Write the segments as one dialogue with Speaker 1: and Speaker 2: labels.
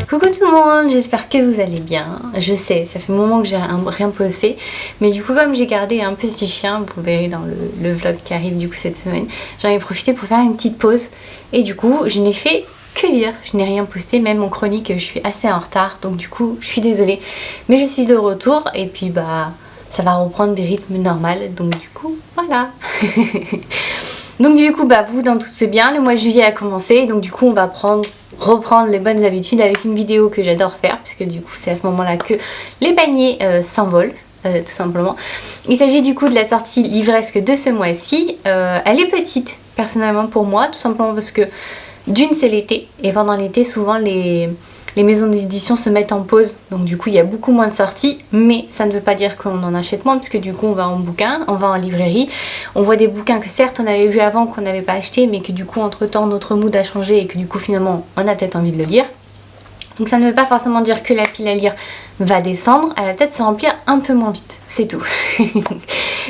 Speaker 1: Coucou tout le monde, j'espère que vous allez bien. Je sais, ça fait un moment que j'ai rien posté, mais du coup comme j'ai gardé un petit chien, vous le verrez dans le vlog qui arrive du coup cette semaine, j'en ai profité pour faire une petite pause et du coup je n'ai fait que lire, je n'ai rien posté, même en chronique je suis assez en retard, donc du coup je suis désolée, mais je suis de retour et puis bah ça va reprendre des rythmes normaux, donc du coup voilà. Donc du coup bah vous dans tout c'est bien, le mois de juillet a commencé, donc du coup on va reprendre les bonnes habitudes avec une vidéo que j'adore faire, puisque du coup c'est à ce moment là que les paniers s'envolent tout simplement. Il s'agit du coup de la sortie livresque de ce mois-ci. Elle est petite personnellement pour moi, tout simplement parce que d'une c'est l'été, et pendant l'été souvent les maisons d'édition se mettent en pause, donc du coup il y a beaucoup moins de sorties, mais ça ne veut pas dire qu'on en achète moins, parce que du coup on va en bouquin, on va en librairie, on voit des bouquins que certes on avait vu avant, qu'on n'avait pas acheté, mais que du coup entre temps notre mood a changé et que du coup finalement on a peut-être envie de le lire. Donc ça ne veut pas forcément dire que la pile à lire va descendre, elle va peut-être se remplir un peu moins vite, c'est tout.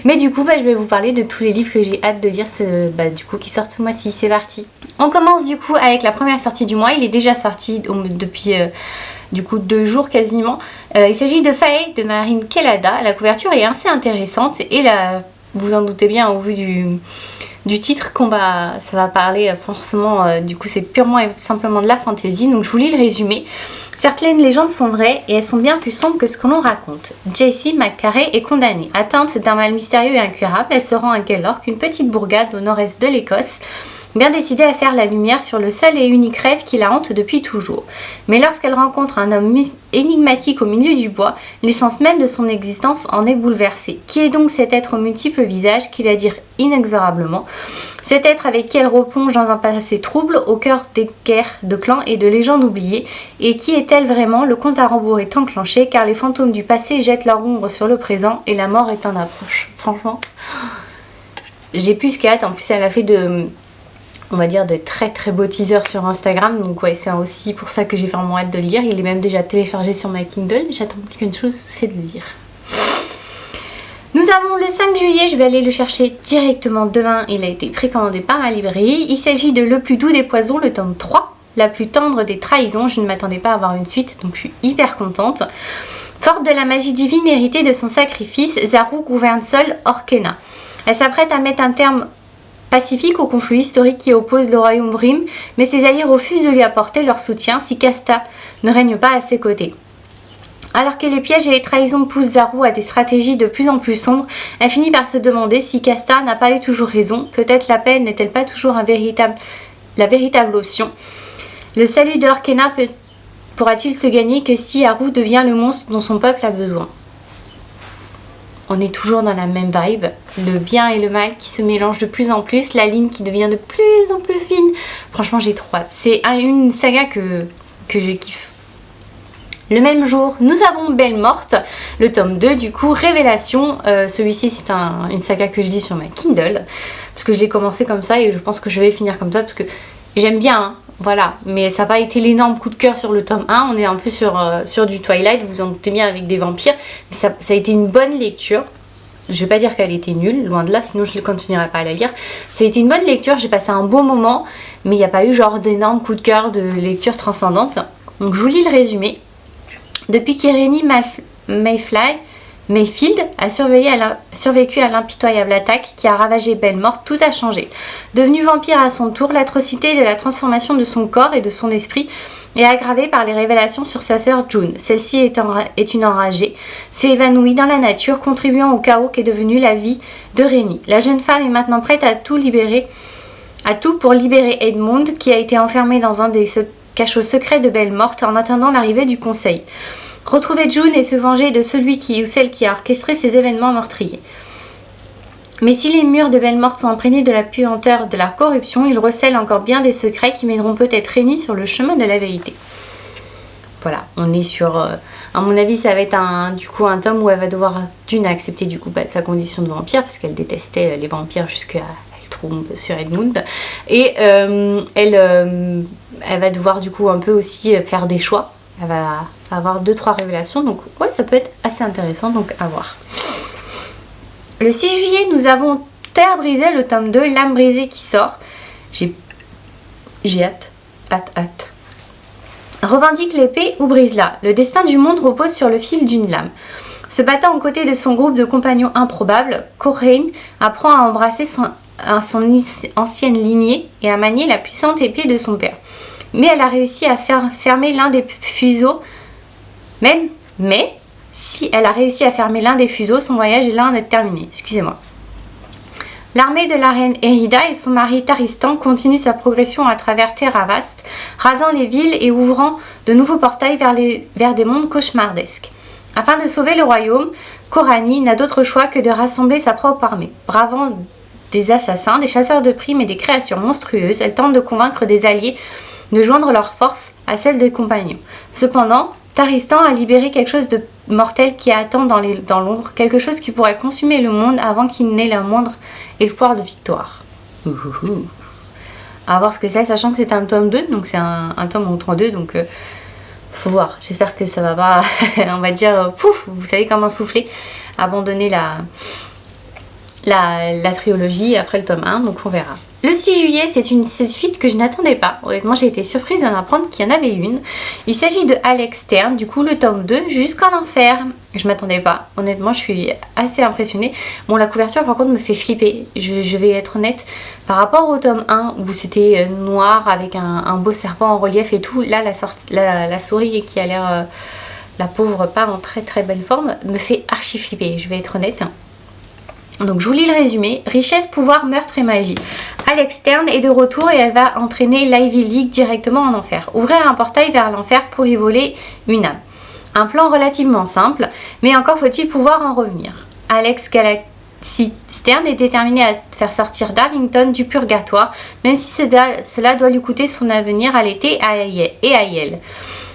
Speaker 1: Mais du coup je vais vous parler de tous les livres que j'ai hâte de lire du coup qui sortent ce mois-ci, c'est parti. On commence du coup avec la première sortie du mois, il est déjà sorti depuis du coup 2 jours quasiment. Il s'agit de Fae de Marine Kelada, la couverture est assez intéressante et là, vous en doutez bien au vu du titre ça va parler forcément, du coup c'est purement et simplement de la fantasy, donc je vous lis le résumé. Certaines légendes sont vraies et elles sont bien plus sombres que ce que l'on raconte. Jessie McCarey est condamnée. Atteinte d'un mal mystérieux et incurable, elle se rend à Gaylork, une petite bourgade au nord-est de l'Écosse, bien décidée à faire la lumière sur le seul et unique rêve qui la hante depuis toujours. Mais lorsqu'elle rencontre un homme énigmatique au milieu du bois, l'essence même de son existence en est bouleversée. Qui est donc cet être aux multiples visages qui l'attire inexorablement ? Cet être avec qui elle replonge dans un passé trouble, au cœur des guerres, de clans et de légendes oubliées. Et qui est-elle vraiment ? Le compte à rebours est enclenché car les fantômes du passé jettent leur ombre sur le présent et la mort est en approche. Franchement, j'ai plus qu'hâte. En plus, elle a fait on va dire de très très beaux teasers sur Instagram, donc ouais, c'est aussi pour ça que j'ai vraiment hâte de le lire. Il est même déjà téléchargé sur ma Kindle, j'attends plus qu'une chose, c'est de le lire. Nous avons le 5 juillet, je vais aller le chercher directement demain, il a été précommandé par ma librairie. Il s'agit de Le plus doux des poisons, le tome 3, la plus tendre des trahisons. Je ne m'attendais pas à avoir une suite, donc je suis hyper contente. Forte de la magie divine héritée de son sacrifice, Zaru gouverne seule Orkena. Elle s'apprête à mettre un terme pacifique au conflit historique qui oppose le royaume Brim, mais ses alliés refusent de lui apporter leur soutien si Casta ne règne pas à ses côtés. Alors que les pièges et les trahisons poussent Zaru à des stratégies de plus en plus sombres, elle finit par se demander si Casta n'a pas eu toujours raison, peut-être la paix n'est-elle pas toujours la véritable option. Le salut d'Orkena pourra-t-il se gagner que si Haru devient le monstre dont son peuple a besoin ? On est toujours dans la même vibe, le bien et le mal qui se mélangent de plus en plus, la ligne qui devient de plus en plus fine. Franchement, j'ai trop hâte. C'est une saga que je kiffe. Le même jour, nous avons Belle Morte, le tome 2, du coup, Révélation. Celui-ci, c'est une saga que je lis sur ma Kindle, parce que je l'ai commencé comme ça et je pense que je vais finir comme ça, parce que j'aime bien, hein. Voilà, mais ça n'a pas été l'énorme coup de cœur sur le tome 1, on est un peu sur du Twilight, vous en doutez bien, avec des vampires, mais ça a été une bonne lecture. Je vais pas dire qu'elle était nulle, loin de là, sinon je ne continuerai pas à la lire. Ça a été une bonne lecture, j'ai passé un bon moment, mais il n'y a pas eu genre d'énorme coup de cœur de lecture transcendante. Donc je vous lis le résumé. Depuis qu'Irene Mayfield a survécu à l'impitoyable attaque qui a ravagé Belle Morte, tout a changé. Devenue vampire à son tour, l'atrocité de la transformation de son corps et de son esprit est aggravée par les révélations sur sa sœur June. Celle-ci est une enragée, s'est évanouie dans la nature, contribuant au chaos qu'est devenue la vie de Rennie. La jeune femme est maintenant prête à tout pour libérer Edmund, qui a été enfermé dans un des cachots secrets de Belle Morte en attendant l'arrivée du conseil. Retrouver June et se venger de celui ou celle qui a orchestré ces événements meurtriers. Mais si les murs de Belle Morte sont imprégnés de la puanteur de la corruption, ils recèlent encore bien des secrets qui mèneront peut-être Rennie sur le chemin de la vérité. Voilà, on est sur... à mon avis, ça va être un tome où elle va devoir June accepter du coup sa condition de vampire, parce qu'elle détestait les vampires jusqu'à elle tombe sur Edmund. Et elle va devoir du coup un peu aussi faire des choix. Elle va avoir 2-3 révélations, donc ouais, ça peut être assez intéressant, donc à voir. Le 6 juillet, nous avons Terre brisée, le tome 2, L'âme brisée qui sort. J'ai hâte. revendique l'épée ou brise-la. Le destin du monde repose sur le fil d'une lame. Se battant aux côtés de son groupe de compagnons improbables, Corraine apprend à embrasser son ancienne lignée et à manier la puissante épée de son père. Mais elle a réussi à faire fermer l'un des fuseaux. Mais si elle a réussi à fermer l'un des fuseaux, son voyage est loin d'être terminé. Excusez-moi. L'armée de la reine Erida et son mari Taristan continuent sa progression à travers Terravast, rasant les villes et ouvrant de nouveaux portails vers des mondes cauchemardesques. Afin de sauver le royaume, Corani n'a d'autre choix que de rassembler sa propre armée. Bravant des assassins, des chasseurs de primes et des créatures monstrueuses, elle tente de convaincre des alliés de joindre leurs forces à celles des compagnons. Cependant, Taristan a libéré quelque chose de mortel qui attend dans l'ombre, quelque chose qui pourrait consumer le monde avant qu'il n'ait le moindre espoir de victoire. À voir ce que c'est, sachant que c'est un tome 2, donc c'est un tome en 32, donc faut voir. J'espère que ça va pas, on va dire, pouf, vous savez comment souffler, abandonner la trilogie après le tome 1, donc on verra. Le 6 juillet, c'est une suite que je n'attendais pas. Honnêtement, j'ai été surprise d'en apprendre qu'il y en avait une. Il s'agit de Alex Stern, du coup le tome 2, Jusqu'en enfer. Je m'attendais pas. Honnêtement, je suis assez impressionnée. Bon, la couverture par contre me fait flipper. Je vais être honnête. Par rapport au tome 1, où c'était noir avec un beau serpent en relief et tout, là, la souris qui a l'air, la pauvre, pas en très très belle forme, me fait archi flipper. Je vais être honnête. Donc je vous lis le résumé. Richesse, pouvoir, meurtre et magie. Alex Stern est de retour et elle va entraîner l'Ivy League directement en enfer. Ouvrir un portail vers l'enfer pour y voler une âme. Un plan relativement simple, mais encore faut-il pouvoir en revenir. Alex Galaxy Stern est déterminé à faire sortir Darlington du purgatoire, même si cela doit lui coûter son avenir à l'été et à Yale.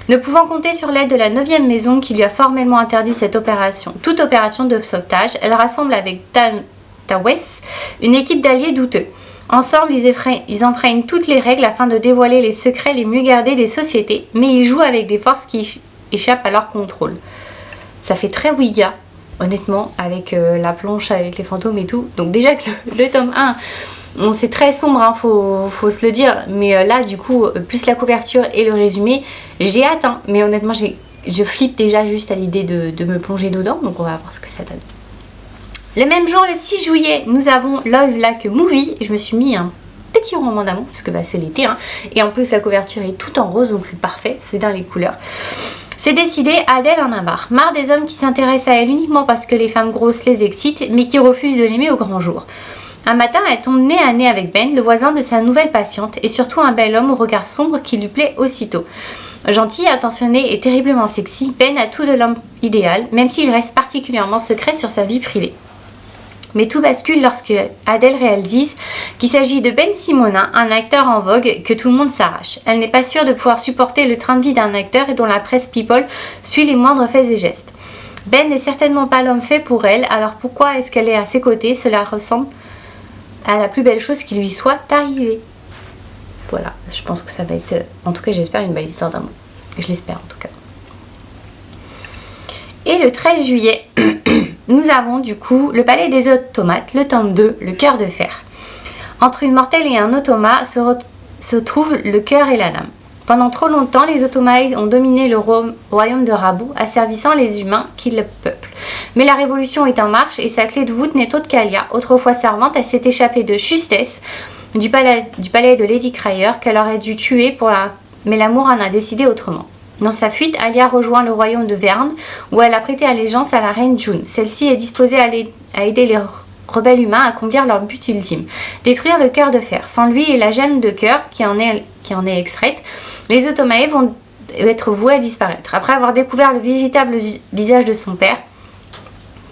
Speaker 1: Ne pouvant compter sur l'aide de la 9e maison qui lui a formellement interdit toute opération de sauvetage, elle rassemble avec Tawes une équipe d'alliés douteux. Ensemble, ils enfreignent toutes les règles afin de dévoiler les secrets les mieux gardés des sociétés, mais ils jouent avec des forces qui échappent à leur contrôle. Ça fait très Ouija, honnêtement, avec la planche, avec les fantômes et tout. Donc déjà que le tome 1... Bon, c'est très sombre, hein, faut se le dire, mais là du coup, plus la couverture et le résumé, j'ai hâte, hein, mais honnêtement je flippe déjà juste à l'idée de me plonger dedans, donc on va voir ce que ça donne. Le même jour, le 6 juillet, nous avons Love Like Movie, je me suis mis un petit roman d'amour, parce que c'est l'été, hein, et en plus la couverture est toute en rose, donc c'est parfait, c'est dans les couleurs. C'est décidé, Adèle en a marre des hommes qui s'intéressent à elle uniquement parce que les femmes grosses les excitent, mais qui refusent de l'aimer au grand jour. Un matin, elle tombe nez à nez avec Ben, le voisin de sa nouvelle patiente, et surtout un bel homme au regard sombre qui lui plaît aussitôt. Gentil, attentionné et terriblement sexy, Ben a tout de l'homme idéal, même s'il reste particulièrement secret sur sa vie privée. Mais tout bascule lorsque Adèle réalise qu'il s'agit de Ben Simonin, un acteur en vogue que tout le monde s'arrache. Elle n'est pas sûre de pouvoir supporter le train de vie d'un acteur et dont la presse people suit les moindres faits et gestes. Ben n'est certainement pas l'homme fait pour elle, alors pourquoi est-ce qu'elle est à ses côtés? Cela ressemble à la plus belle chose qui lui soit arrivée. Voilà, je pense que ça va être, en tout cas j'espère, une belle histoire d'amour. Je l'espère en tout cas. Et le 13 juillet, nous avons du coup le palais des automates, le tome 2, le cœur de fer. Entre une mortelle et un automate se trouvent le cœur et la lame. Pendant trop longtemps, les automates ont dominé le royaume de Rabu, asservissant les humains qui le peuplent. Mais la révolution est en marche et sa clé de voûte n'est autre qu'Alia. Autrefois servante, elle s'est échappée de justesse du palais de Lady Cryer qu'elle aurait dû tuer mais l'amour en a décidé autrement. Dans sa fuite, Alia rejoint le royaume de Verne où elle a prêté allégeance à la reine June. Celle-ci est disposée à aider les rebelles humains à accomplir leur but ultime, détruire le cœur de fer. Sans lui et la gemme de cœur qui en est extraite, les Automae vont être voués à disparaître. Après avoir découvert le véritable visage de son père,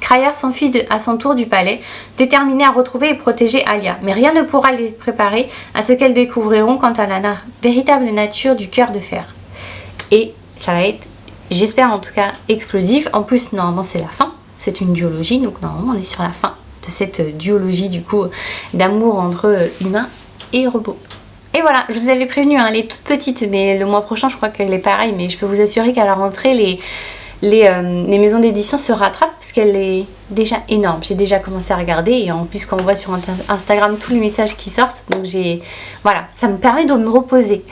Speaker 1: Cryer s'enfuit à son tour du palais, déterminé à retrouver et protéger Alia. Mais rien ne pourra les préparer à ce qu'elles découvriront quant à la véritable nature du cœur de fer. Et ça va être, j'espère en tout cas, explosif. En plus, normalement, c'est la fin. C'est une duologie, donc normalement, on est sur la fin de cette duologie, du coup, d'amour entre humains et robots. Et voilà, je vous avais prévenu, hein, elle est toute petite, mais le mois prochain, je crois qu'elle est pareille. Mais je peux vous assurer qu'à la rentrée, les maisons d'édition se rattrapent parce qu'elle est déjà énorme. J'ai déjà commencé à regarder et en plus quand on voit sur Instagram tous les messages qui sortent, donc voilà, ça me permet de me reposer.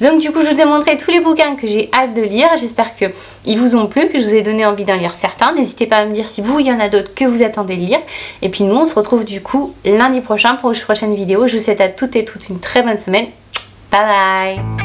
Speaker 1: Donc du coup je vous ai montré tous les bouquins que j'ai hâte de lire. J'espère qu'ils vous ont plu, que je vous ai donné envie d'en lire certains. N'hésitez pas à me dire si vous, il y en a d'autres que vous attendez de lire. Et puis nous on se retrouve du coup lundi prochain pour une prochaine vidéo. Je vous souhaite à toutes et toutes une très bonne semaine. Bye bye.